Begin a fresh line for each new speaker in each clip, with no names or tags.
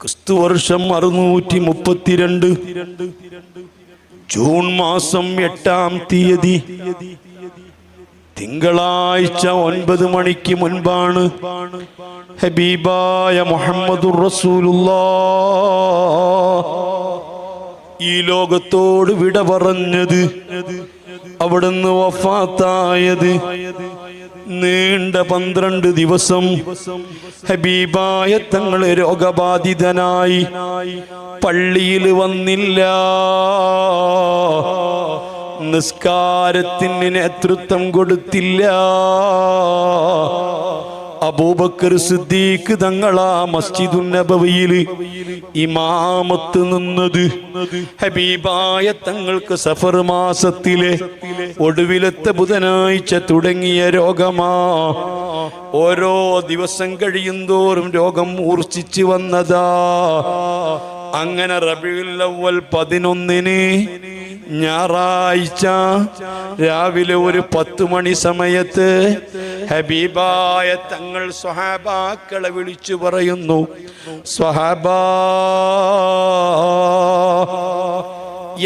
ക്രിസ്തുവർഷം 632 ജൂൺ മാസം 8-ാം തീയതി തിങ്കളാഴ്ച 9 മണിക്ക് മുൻപാണ് ഹബീബായ മുഹമ്മദുർ റസൂലുള്ളാഹ് ഈ ലോകത്തോട് വിട പറഞ്ഞത്, അവിടുന്ന് വഫാത്തായത്. നീണ്ട 12 ദിവസം ഹബീബായ തങ്ങൾ രോഗബാധിതനായി പള്ളിയിൽ വന്നില്ല. നിസ്കാരത്തിന് നേതൃത്വം കൊടുത്തില്ല. അബൂബക്കർ സിദ്ദീഖ് തങ്ങളാ മസ്ജിദുൻ നബവിയിൽ ഇമാമത്ത് നിന്നത്. ഹബീബായ തങ്ങൾക്ക് സഫർ മാസത്തിലെ ഒടുവിലത്തെ ബുധനാഴ്ച തുടങ്ങിയ രോഗമാ. ഓരോ ദിവസം കഴിയുന്തോറും രോഗം മൂർച്ഛിച്ചു വന്നതാ. അങ്ങനെ റബീഉൽ അവ്വൽ 11-ന് ഞായറാഴ്ച രാവിലെ ഒരു 10 മണി സമയത്ത് ഹബീബായ തങ്ങൾ സ്വഹാബാക്കളെ വിളിച്ചു പറയുന്നു, സ്വഹാബാ,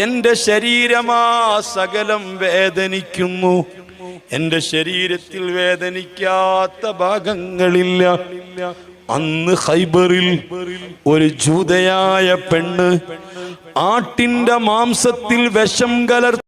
എന്റെ ശരീരമാ സകലം വേദനിക്കുന്നു. എന്റെ ശരീരത്തിൽ വേദനിക്കാത്ത ഭാഗങ്ങളില്ല. അന്ന് ഖൈബറിൽ ഒരു ജൂതയായ പെണ്ണ് ആട്ടിന്റെ മാംസത്തിൽ വിഷം കലർത്തി